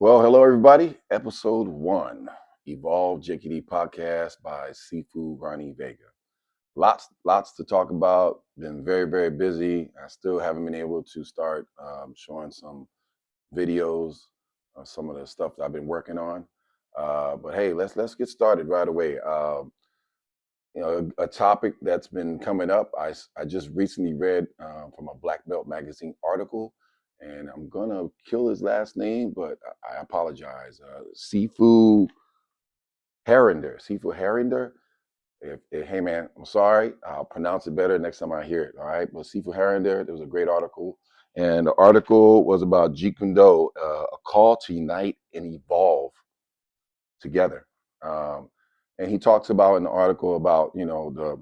Well, hello everybody. Episode 1, Evolve JKD podcast by Sifu Ronnie Vega. Lots to talk about. Been very busy. I still haven't been able to start showing some videos of some of the stuff that I've been working on. But hey, let's get started right away. A topic that's been coming up. I just recently read from a Black Belt magazine article, and I'm gonna kill his last name, but I apologize. Sifu Harinder. Hey man, I'm sorry. I'll pronounce it better next time I hear it. All right, but Sifu Harinder. There was a great article, and the article was about Jeet Kune Do, a call to unite and evolve together. And he talks about in the article about the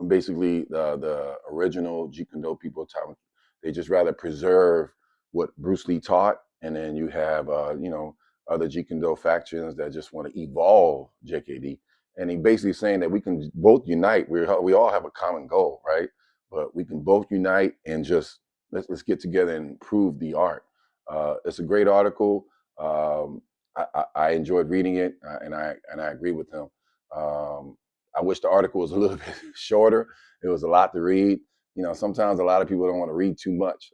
basically the original Jeet Kune Do people time they just rather preserve what Bruce Lee taught, and then you have other Jeet Kune Do factions that just want to evolve JKD. And he basically saying that we can both unite. We all have a common goal, right? But we can both unite and just let's get together and improve the art. It's a great article. I enjoyed reading it, and I agree with him. I wish the article was a little bit shorter. It was a lot to read. Sometimes a lot of people don't want to read too much.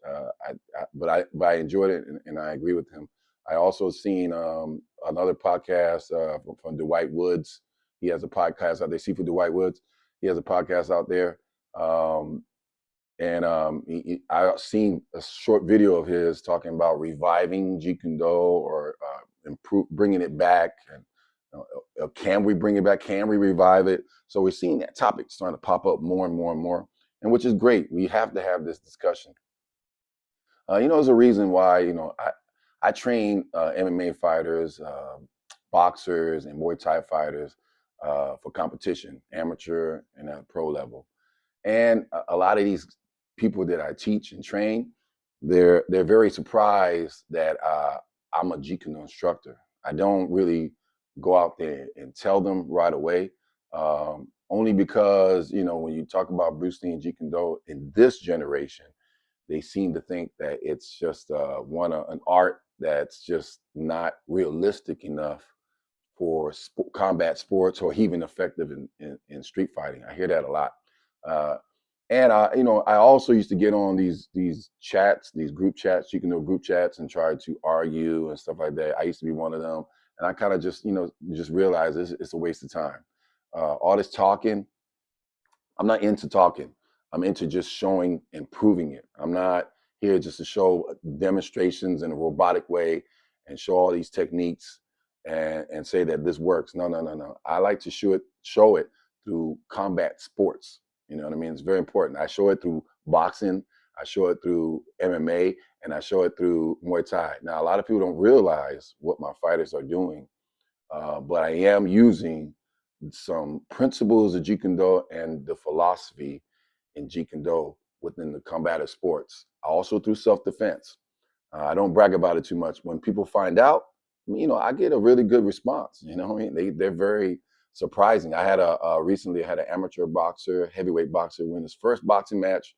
But I enjoyed it, and I agree with him. I also seen another podcast from Dwight Woods. He has a podcast out there. Sifu Dwight Woods. He has a podcast out there. I seen a short video of his talking about reviving Jeet Kune Do or bringing it back. And can we bring it back? Can we revive it? So we're seeing that topic starting to pop up more and more, and which is great. We have to have this discussion. There's a reason why I train MMA fighters, boxers, and Muay Thai fighters for competition, amateur and at pro level. And a lot of these people that I teach and train, they're very surprised that I'm a Jeet Kune Do instructor. I don't really go out there and tell them right away, only because when you talk about Bruce Lee and Jeet Kune Do in this generation, they seem to think that it's just an art that's just not realistic enough for combat sports or even effective in street fighting. I hear that a lot. And I also used to get on these chats, these group chats, Jeet Kune Do group chats, and try to argue and stuff like that. I used to be one of them, and I kind of just realized it's a waste of time. All this talking, I'm not into talking. I'm into just showing and proving it. I'm not here just to show demonstrations in a robotic way and show all these techniques and say that this works. No. I like to show it through combat sports. You know what I mean? It's very important. I show it through boxing, I show it through MMA, and I show it through Muay Thai. Now, a lot of people don't realize what my fighters are doing, but I am using some principles of Jeet Kune Do and the philosophy in Jeet Kune Do within the combative sports. Also through self-defense. I don't brag about it too much. When people find out, I get a really good response. You know what I mean? They're very surprising. I had recently an amateur boxer, heavyweight boxer, win his first boxing match.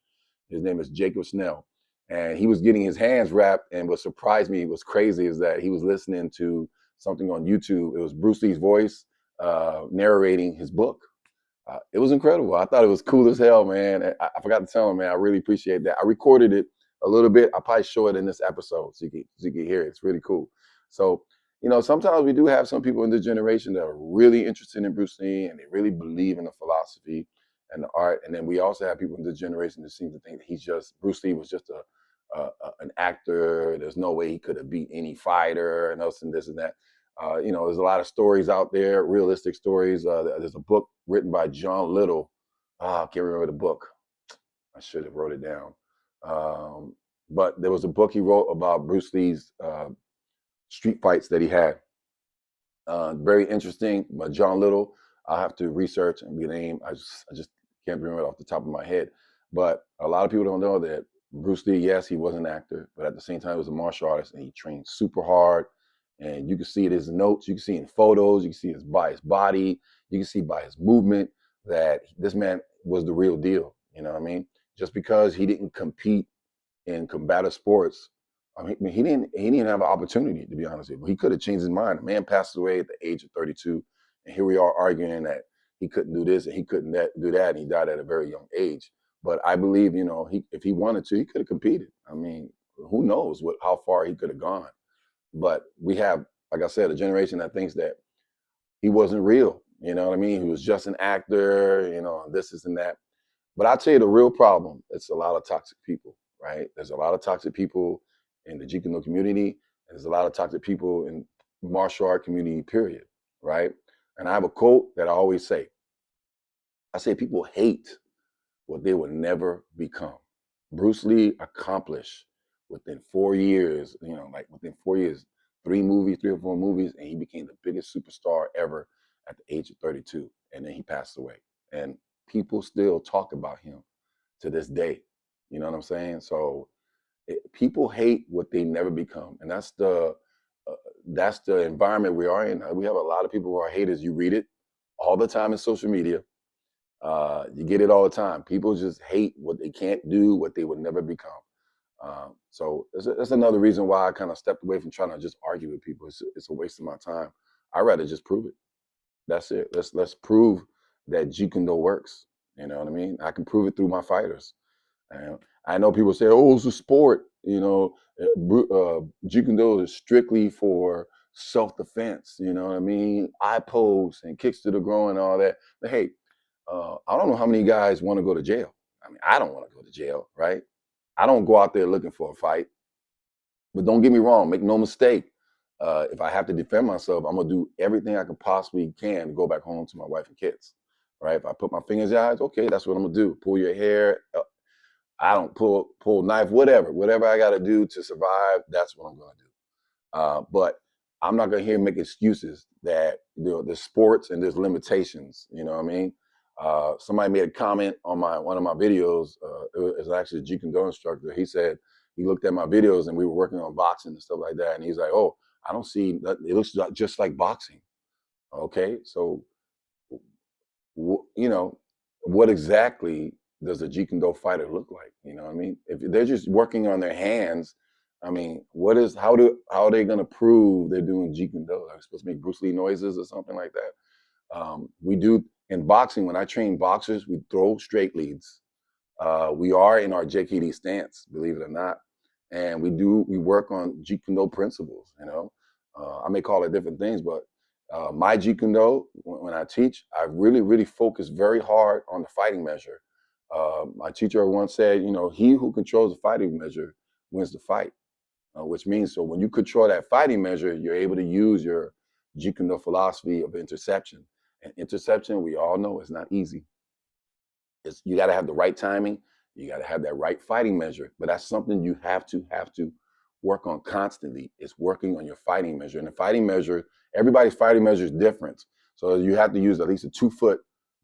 His name is Jacob Snell, and he was getting his hands wrapped. And what surprised me was crazy is that he was listening to something on YouTube. It was Bruce Lee's voice narrating his book. It was incredible. I thought it was cool as hell, man. I forgot to tell him, man. I really appreciate that. I recorded it a little bit. I'll probably show it in this episode so you can hear it. It's really cool. So, sometimes we do have some people in this generation that are really interested in Bruce Lee and they really believe in the philosophy and the art. And then we also have people in this generation that seem to think that Bruce Lee was just an actor. There's no way he could have beat any fighter and this and that. There's a lot of stories out there, realistic stories. There's a book written by John Little. I can't remember the book. I should have wrote it down. But there was a book he wrote about Bruce Lee's street fights that he had. Very interesting. But John Little, I'll have to research and get a name. I just can't remember it off the top of my head. But a lot of people don't know that Bruce Lee, yes, he was an actor, but at the same time, he was a martial artist, and he trained super hard. And you can see it in his notes, you can see it in photos, you can see it by his body, you can see by his movement that this man was the real deal. You know what I mean? Just because he didn't compete in combative sports I mean, he didn't have an opportunity, to be honest with you. He could have changed his mind. The man passed away at the age of 32, and here we are arguing that he couldn't do this and he couldn't do that, and he died at a very young age. But I believe, if he wanted to, he could have competed. I mean, who knows how far he could have gone. But we have, like I said, a generation that thinks that he wasn't real. You know what I mean? He was just an actor, this and that. But I'll tell you the real problem, it's a lot of toxic people, right? There's a lot of toxic people in the Jeet Kune Do community, and there's a lot of toxic people in martial art community, period, right? And I have a quote that I always say. I say people hate what they will never become. Bruce Lee accomplished within 4 years, like within 4 years, 3 or 4 movies, and he became the biggest superstar ever at the age of 32. And then he passed away. And people still talk about him to this day. You know what I'm saying? So people hate what they never become, and that's the environment we are in. We have a lot of people who are haters. You read it all the time in social media. You get it all the time. People just hate what they can't do, what they would never become. So that's another reason why I kind of stepped away from trying to just argue with people. It's a waste of my time. I'd rather just prove it. That's it. Let's prove that Jeet Kune Do works. You know what I mean? I can prove it through my fighters. And I know people say, "Oh, it's a sport." Jeet Kune Do is strictly for self-defense. You know what I mean? Eye pose and kicks to the groin and all that. But hey, I don't know how many guys want to go to jail. I mean, I don't want to go to jail, right? I don't go out there looking for a fight. But don't get me wrong, make no mistake. If I have to defend myself, I'm gonna do everything I can possibly can to go back home to my wife and kids. Right? If I put my fingers in your eyes, okay, that's what I'm gonna do. Pull your hair. I don't pull knife, whatever I got to do to survive. That's what I'm gonna do. But I'm not gonna hear make excuses that there's sports and there's limitations. You know what I mean? Somebody made a comment on one of my videos. It was actually a Jeet Kune Do instructor. He said he looked at my videos and we were working on boxing and stuff like that, and he's like, "Oh, I don't see that. It looks just like boxing." Okay, so what exactly does a Jeet Kune Do fighter look like? You know what I mean? If they're just working on their hands, I mean, how are they going to prove they're doing Jeet Kune Do? Are they supposed to make Bruce Lee noises or something like that? We do in boxing. When I train boxers, we throw straight leads. We are in our JKD stance, believe it or not, and we work on Jeet Kune Do principles. I may call it different things, but my Jeet Kune Do, when I teach, I really focus very hard on the fighting measure. My teacher once said, he who controls the fighting measure wins the fight, which means so when you control that fighting measure, you're able to use your Jeet Kune Do philosophy of interception. And interception, we all know, is not easy. You got to have the right timing. You got to have that right fighting measure. But that's something you have to work on constantly. It's working on your fighting measure. And the fighting measure, everybody's fighting measure is different. So you have to use at least a 2-foot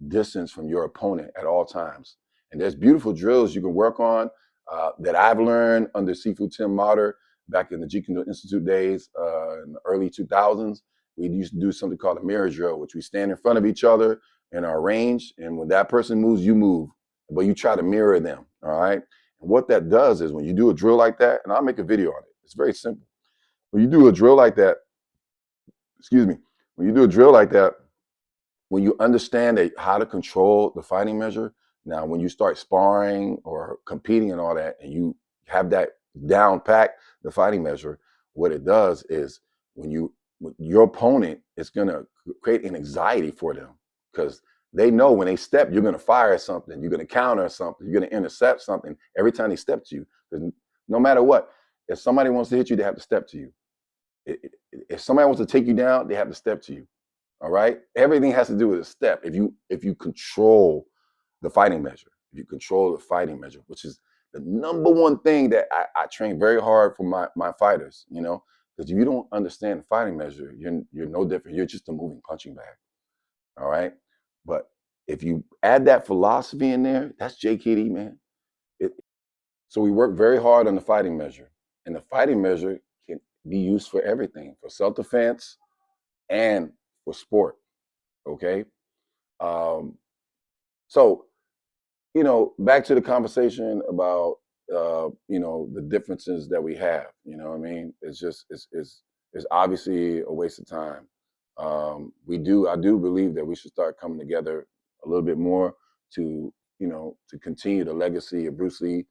distance from your opponent at all times. And there's beautiful drills you can work on that I've learned under Sifu Motter back in the Jeet Kune Do Institute days in the early 2000s. We used to do something called a mirror drill, which we stand in front of each other in our range, and when that person moves, you move, but you try to mirror them. All right. And what that does is when you do a drill like that, and I'll make a video on it. It's very simple. When you do a drill like that, excuse me, when you do a drill like that, when you understand how to control the fighting measure, now when you start sparring or competing and all that, and you have that down pat, the fighting measure, what it does is when your opponent is going to create an anxiety for them because they know when they step, you're going to fire something, you're going to counter something, you're going to intercept something every time they step to you. Because no matter what, if somebody wants to hit you, they have to step to you. If somebody wants to take you down, they have to step to you. All right. Everything has to do with a step. If you control the fighting measure, which is the number one thing that I train very hard for my fighters, because if you don't understand the fighting measure, you're no different. You're just a moving punching bag. All right. But if you add that philosophy in there, that's JKD, man. So we work very hard on the fighting measure, and the fighting measure can be used for everything, for self-defense and for sport. Okay. So, back to the conversation about you know, the differences that we have. You know what I mean? It's just it's obviously a waste of time. I do believe that we should start coming together a little bit more to, you know, to continue the legacy of Bruce Lee,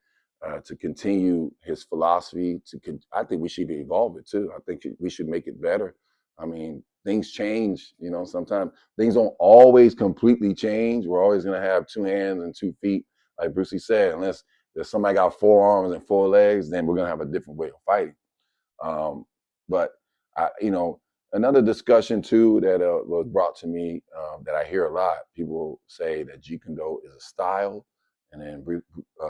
to continue his philosophy. I think we should evolve it too. I think we should make it better. I mean, things change. You know, sometimes things don't always completely change. We're always going to have two hands and 2 feet, like Bruce Lee said, unless there's somebody got 4 arms and 4 legs, then we're going to have a different way of fighting. But you know, another discussion too that was brought to me, that I hear a lot. People say that Jeet Kune Do is a style, and then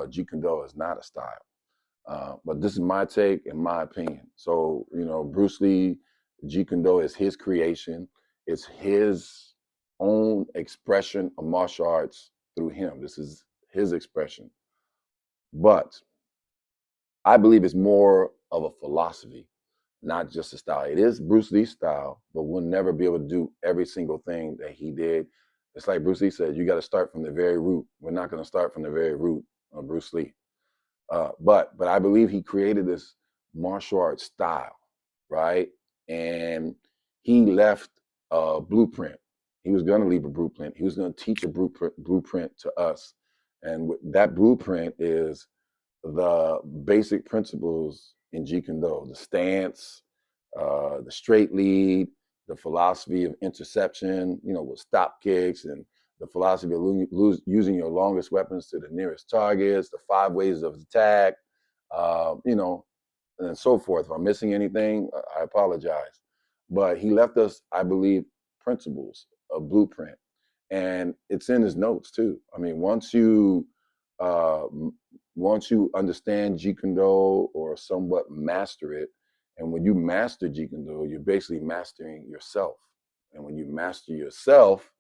Jeet Kune Do is not a style. But this is my take and my opinion. So, you know, Bruce Lee, Jeet Kune Do is his creation. It's his own expression of martial arts through him. This is his expression. But I believe it's more of a philosophy, not just a style. It is Bruce Lee's style, but we'll never be able to do every single thing that he did. It's like Bruce Lee said, you got to start from the very root. We're not going to start from the very root of Bruce Lee. But I believe he created this martial arts style, right? And he left a blueprint. He was going to leave a blueprint. He was going to teach a blueprint to us. And that blueprint is the basic principles in Jeet Kune Do: the stance, the straight lead, the philosophy of interception, you know, with stop kicks, and the philosophy of using your longest weapons to the nearest targets, the 5 ways of attack, you know, and so forth. If I'm missing anything, I apologize. But he left us, I believe, principles, a blueprint, and it's in his notes too. I mean, uh, once you understand Jeet Kune Do or somewhat master it, and when you master Jeet Kune Do, you're basically mastering yourself. And when you master yourself,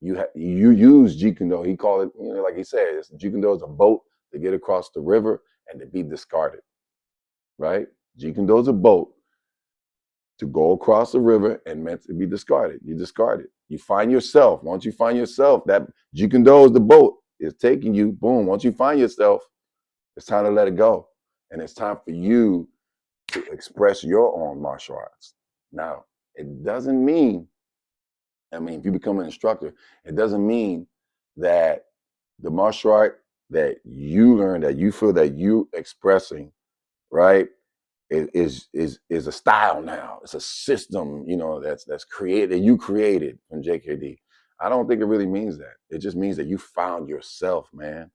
you use Jeet Kune Do. He called it, you know, like he said, Jeet Kune Do is a boat to get across the river and to be discarded, right? Jeet Kune Do is a boat to go across the river and meant to be discarded. You discard it. You find yourself. Once you find yourself, that Jeet Kune Do is the boat. It's taking you. Boom. Once you find yourself, it's time to let it go. And it's time for you to express your own martial arts. Now, it doesn't mean, I mean, if you become an instructor, it doesn't mean that the martial art that you learn, that you feel that you expressing, right, is a style now. It's a system, you know, that's created, that you created from JKD. I don't think it really means that. It just means that you found yourself, man,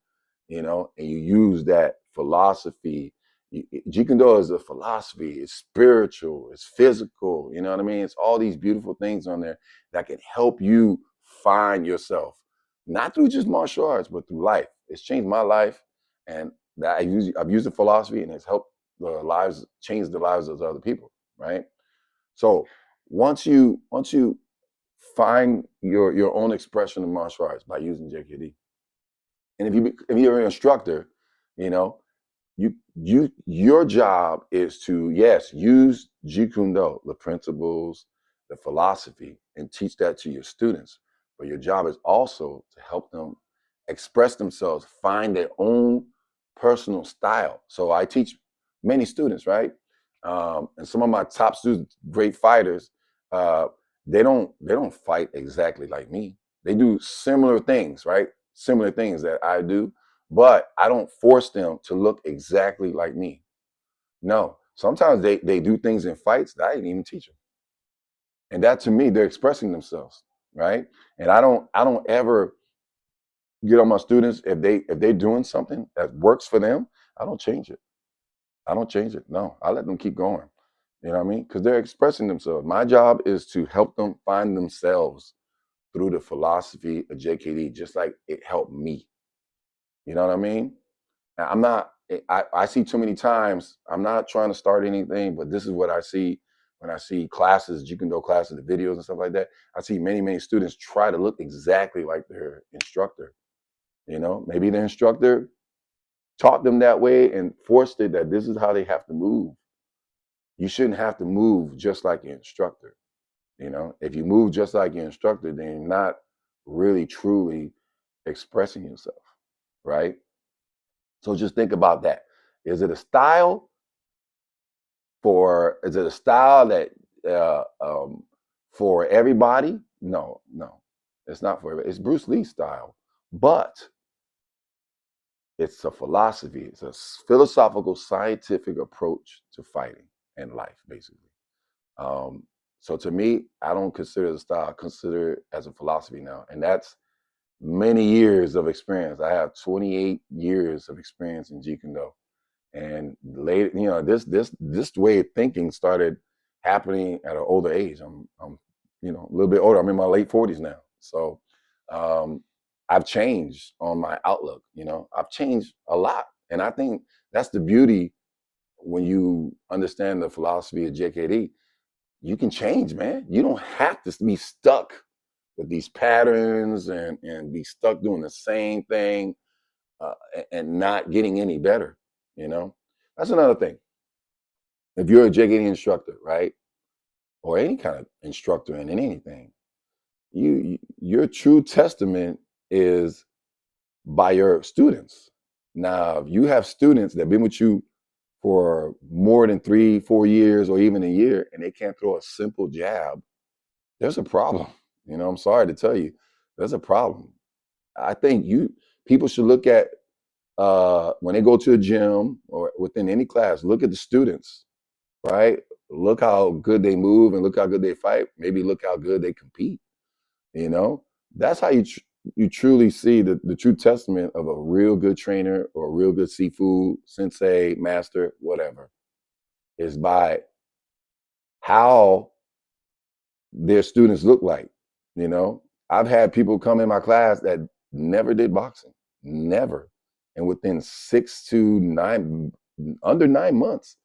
you know, and you use that philosophy. Jeet Kune Do is a philosophy. It's spiritual. It's physical. You know what I mean? It's all these beautiful things on there that can help you find yourself, not through just martial arts, but through life. It's changed my life, and that I've used the philosophy, and it's helped change the lives of other people. Right. So once you find your own expression of martial arts by using JKD, and if you're an instructor, you know, your job is to, yes, use Jeet Kune Do, the principles, the philosophy, and teach that to your students. But your job is also to help them express themselves, find their own personal style. So I teach many students, right? And some of my top students, great fighters, they don't fight exactly like me. They do similar things, right? Similar things that I do, but I don't force them to look exactly like me. No, sometimes they do things in fights that I didn't even teach them, and that to me, they're expressing themselves, right? And I don't ever get on my students if they're doing something that works for them. I don't change it. I don't change it. No, I let them keep going. You know what I mean? Because they're expressing themselves. My job is to help them find themselves through the philosophy of JKD, just like it helped me. You know what I mean? I'm not, I see too many times, I'm not trying to start anything, but this is what I see when I see classes, Jeet Kune Do classes, the videos and stuff like that. I see many, many students try to look exactly like their instructor. You know, maybe the instructor taught them that way and forced it that this is how they have to move. You shouldn't have to move just like your instructor. You know, if you move just like your instructor, then you're not really truly expressing yourself, right? So just think about that. Is it a style is it a style that for everybody? No, it's not for everybody. It's Bruce Lee's style, but it's a philosophy. It's a philosophical, scientific approach to fighting and life, basically. So to me, I don't consider it a style. I consider it as a philosophy now, and that's many years of experience. I have 28 years of experience in Jeet Kune Do. And later, this way of thinking started happening at an older age. I'm a little bit older. I'm in my late 40s now. So I've changed on my outlook. I've changed a lot. And I think that's the beauty when you understand the philosophy of JKD. You can change, man. You don't have to be stuck with these patterns and be stuck doing the same thing and not getting any better. That's another thing. If you're a JKD instructor, right, or any kind of instructor in anything, your true testament is by your students. Now, if you have students that have been with you for more than 3-4 years or even a year and they can't throw a simple jab, there's a problem. I'm sorry to tell you, there's a problem. I think people should look at when they go to a gym or within any class, look at the students, right? Look how good they move and look how good they fight. Maybe look how good they compete. That's how you truly see the true testament of a real good trainer or a real good Sifu, sensei, master, whatever, is by how their students look like. I've had people come in my class that never did boxing, never. And within under 9 months,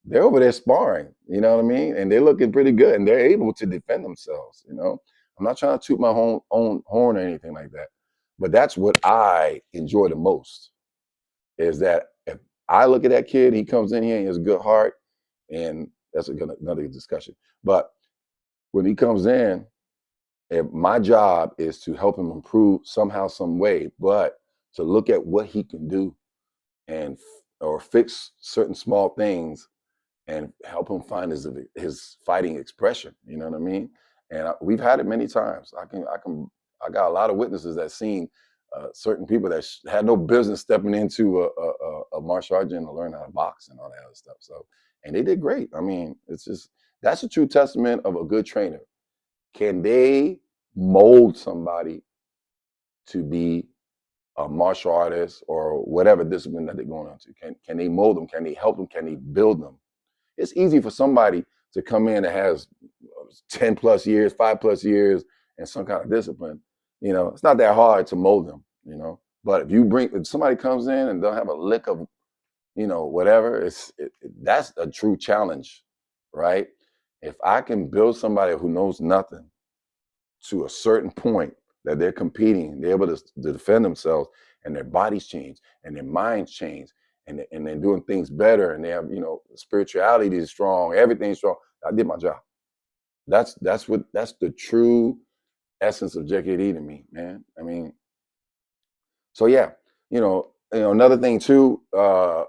they're over there sparring, you know what I mean? And they're looking pretty good and they're able to defend themselves, I'm not trying to toot my own horn or anything like that. But that's what I enjoy the most, is that if I look at that kid, he comes in here and he has a good heart, and that's another discussion. But when he comes in, my job is to help him improve somehow, some way, but to look at what he can do or fix certain small things and help him find his fighting expression. You know what I mean? And we've had it many times. I got a lot of witnesses that seen certain people that had no business stepping into a martial art gym to learn how to box and all that other stuff. So, and they did great. I mean, that's a true testament of a good trainer. Can they mold somebody to be a martial artist or whatever discipline that they're going on to? Can they mold them? Can they help them? Can they build them? It's easy for somebody to come in that has 10 plus years, 5 plus years, and some kind of discipline. It's not that hard to mold them, But if somebody comes in and don't have a lick of, whatever, that's a true challenge, right? If I can build somebody who knows nothing to a certain point that they're competing, they're able to defend themselves, and their bodies change and their minds change, and they're doing things better, and they have, spirituality is strong, everything's strong. I did my job. That's the true essence of JKD to me, man. I mean, so yeah, another thing too, a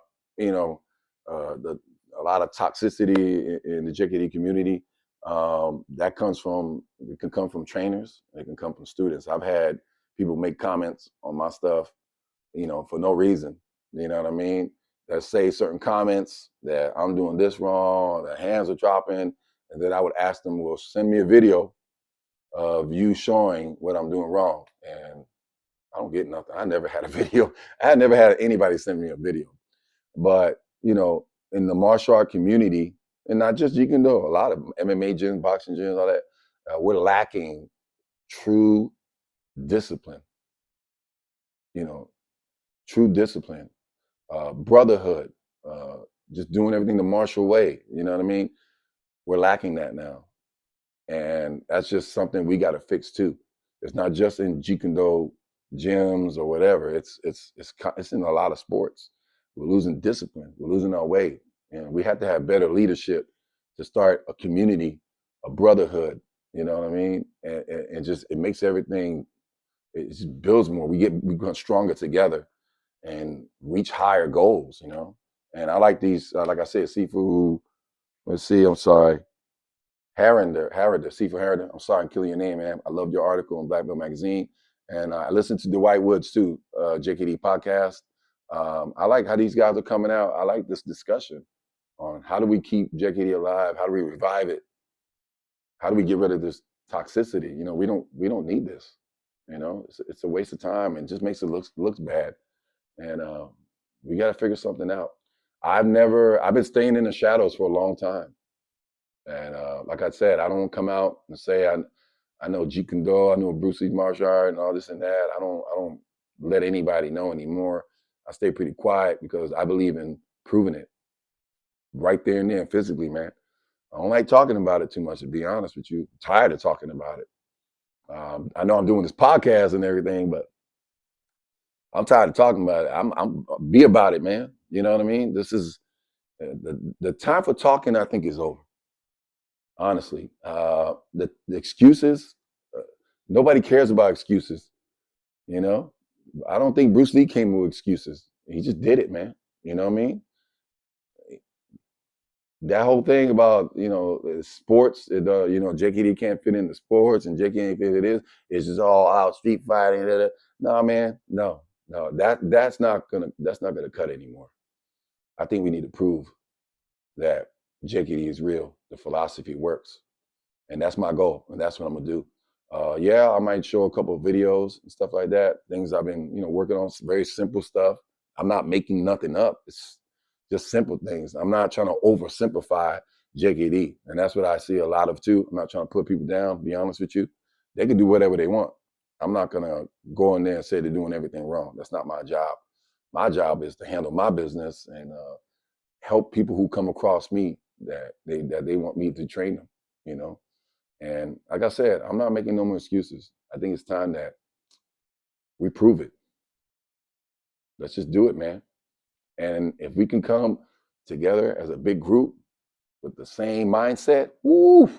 lot of toxicity in the JKD community. It can come from trainers. It can come from students. I've had people make comments on my stuff, for no reason. You know what I mean? That say certain comments that I'm doing this wrong, that hands are dropping, and then I would ask them, well, send me a video of you showing what I'm doing wrong. And I don't get nothing. I never had a video. I had never had anybody send me a video. But, in the martial art community, and not just Jeet Kune Do, a lot of MMA gyms, boxing gyms, all that, we're lacking true discipline, true discipline, brotherhood, just doing everything the martial way. You know what I mean? We're lacking that now. And that's just something we got to fix too. It's not just in Jeet Kune Do gyms or whatever. It's in a lot of sports. We're losing discipline. We're losing our way. And we have to have better leadership to start a community, a brotherhood. You know what I mean? And just it makes everything. It just builds more. We become stronger together and reach higher goals. And I like these, like I said, Sifu. Let's see. I'm sorry. Harrinder, Sifu Harrinder. I'm sorry, I'm killing your name, man. I loved your article in Black Belt Magazine. And I listened to Dwight Woods too, JKD podcast. I like how these guys are coming out. I like this discussion on how do we keep JKD alive? How do we revive it? How do we get rid of this toxicity? You know, we don't need this. You know, it's a waste of time and just makes it looks bad. And we got to figure something out. I've been staying in the shadows for a long time. And like I said, I don't come out and say I know Jeet Kune Do, I know Bruce Lee's martial art and all this and that. I don't let anybody know anymore. I stay pretty quiet because I believe in proving it right there and then physically, man. I don't like talking about it too much, to be honest with you. I'm tired of talking about it. I know I'm doing this podcast and everything, but I'm tired of talking about it. I'm be about it, man. You know what I mean? This is the time for talking. I think is over. Honestly, the excuses. Nobody cares about excuses. You know, I don't think Bruce Lee came with excuses. He just did it, man. You know what I mean? That whole thing about sports, JKD can't fit into sports and JKD ain't fit into this. It's just all out street fighting. No, man, no. That's not gonna cut anymore. I think we need to prove that JKD is real. The philosophy works. And that's my goal, and that's what I'm gonna do. Yeah, I might show a couple of videos and stuff like that. Things I've been, working on. Very simple stuff. I'm not making nothing up. It's just simple things. I'm not trying to oversimplify JKD, and that's what I see a lot of too. I'm not trying to put people down. To be honest with you, they can do whatever they want. I'm not gonna go in there and say they're doing everything wrong. That's not my job. My job is to handle my business and help people who come across me that they want me to train them. You know. And like I said, I'm not making no more excuses. I think it's time that we prove it. Let's just do it, man. And if we can come together as a big group with the same mindset, woo,